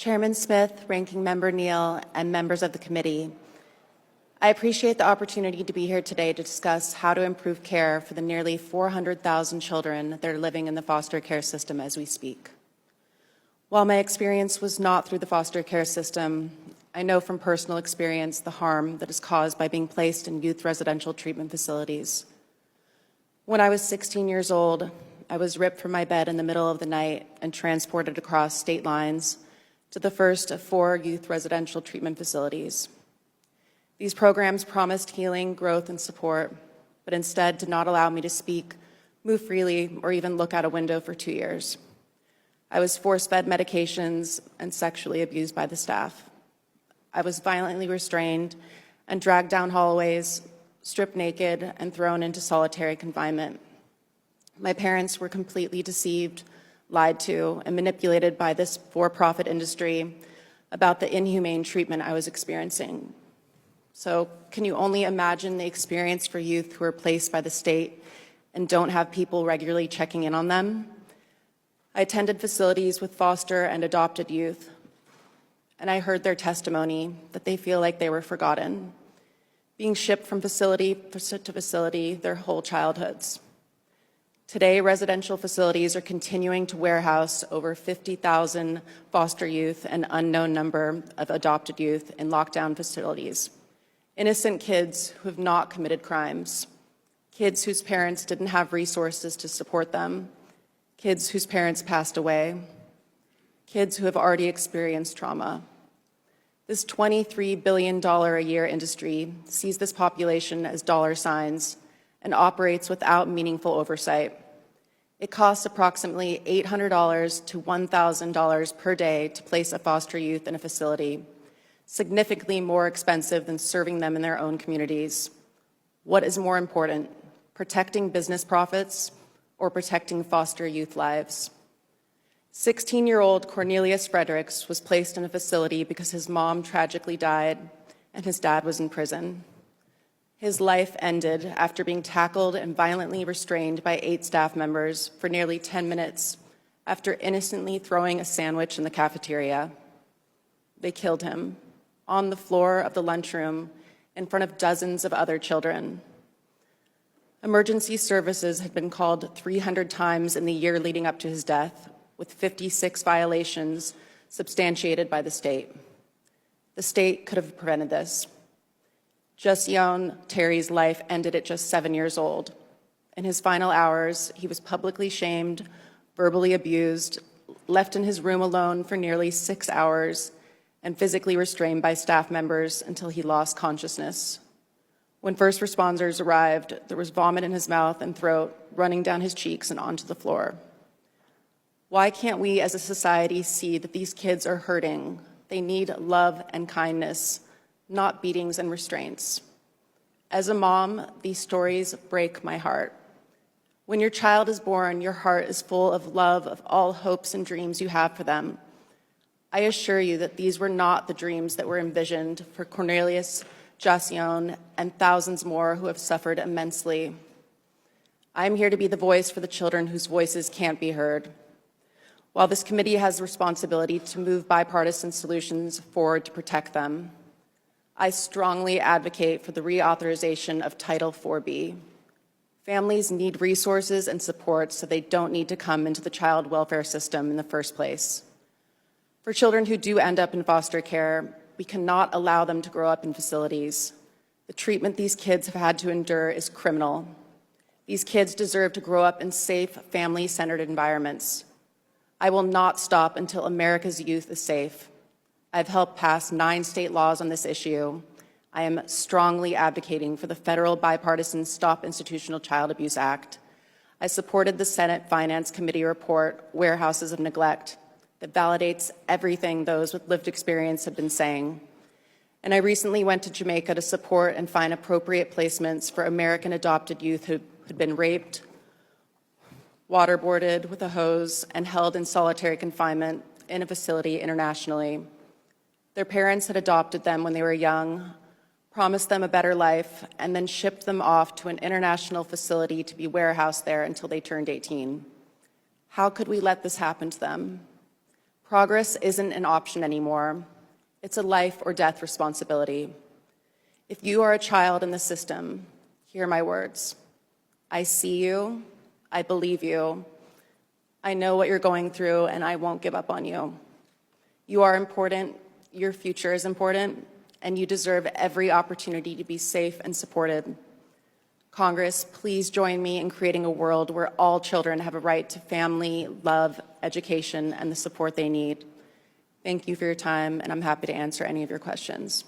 Chairman Smith, Ranking Member Neal, and members of the committee, I appreciate the opportunity to be here today to discuss how to improve care for the nearly 400,000 children that are living in the foster care system as we speak. While my experience was not through the foster care system, I know from personal experience the harm that is caused by being placed in youth residential treatment facilities. When I was 16 years old, I was ripped from my bed in the middle of the night and transported across state lines to the first of 4 youth residential treatment facilities. These programs promised healing, growth, and support, but instead did not allow me to speak, move freely, or even look out a window for 2 years. I was force-fed medications and sexually abused by the staff. I was violently restrained and dragged down hallways, stripped naked, and thrown into solitary confinement. My parents were completely deceived, lied to, and manipulated by this for-profit industry about the inhumane treatment I was experiencing. So, can you only imagine the experience for youth who are placed by the state and don't have people regularly checking in on them? I attended facilities with foster and adopted youth, and I heard their testimony that they feel like they were forgotten, being shipped from facility to facility their whole childhoods. Today, residential facilities are continuing to warehouse over 50,000 foster youth and unknown number of adopted youth in lockdown facilities. Innocent kids who have not committed crimes, kids whose parents didn't have resources to support them, kids whose parents passed away, kids who have already experienced trauma. This $23 billion a year industry sees this population as dollar signs and operates without meaningful oversight. It costs approximately $800 to $1,000 per day to place a foster youth in a facility, significantly more expensive than serving them in their own communities. What is more important, protecting business profits or protecting foster youth lives? 16-year-old Cornelius Fredericks was placed in a facility because his mom tragically died and his dad was in prison. His life ended after being tackled and violently restrained by 8 staff members for nearly 10 minutes after innocently throwing a sandwich in the cafeteria. They killed him on the floor of the lunchroom in front of dozens of other children. Emergency services had been called 300 times in the year leading up to his death, with 56 violations substantiated by the state. The state could have prevented this. Jasion Terry's life ended at just 7 years old. In his final hours, he was publicly shamed, verbally abused, left in his room alone for nearly 6 hours, and physically restrained by staff members until he lost consciousness. When first responders arrived, there was vomit in his mouth and throat, running down his cheeks and onto the floor. Why can't we as a society see that these kids are hurting? They need love and kindness, not beatings and restraints. As a mom, these stories break my heart. When your child is born, your heart is full of love of all hopes and dreams you have for them. I assure you that these were not the dreams that were envisioned for Cornelius, Jasion, and thousands more who have suffered immensely. I'm here to be the voice for the children whose voices can't be heard. While this committee has the responsibility to move bipartisan solutions forward to protect them, I strongly advocate for the reauthorization of Title 4B. Families need resources and support so they don't need to come into the child welfare system in the first place. For children who do end up in foster care, we cannot allow them to grow up in facilities. The treatment these kids have had to endure is criminal. These kids deserve to grow up in safe, family-centered environments. I will not stop until America's youth is safe. I've helped pass 9 state laws on this issue. I am strongly advocating for the federal bipartisan Stop Institutional Child Abuse Act. I supported the Senate Finance Committee report, Warehouses of Neglect, that validates everything those with lived experience have been saying. And I recently went to Jamaica to support and find appropriate placements for American adopted youth who had been raped, waterboarded with a hose, and held in solitary confinement in a facility internationally. Their parents had adopted them when they were young, promised them a better life, and then shipped them off to an international facility to be warehoused there until they turned 18. How could we let this happen to them? Progress isn't an option anymore. It's a life or death responsibility. If you are a child in the system, hear my words. I see you. I believe you. I know what you're going through, and I won't give up on you. You are important. Your future is important, and you deserve every opportunity to be safe and supported. Congress, please join me in creating a world where all children have a right to family, love, education, and the support they need. Thank you for your time, and I'm happy to answer any of your questions.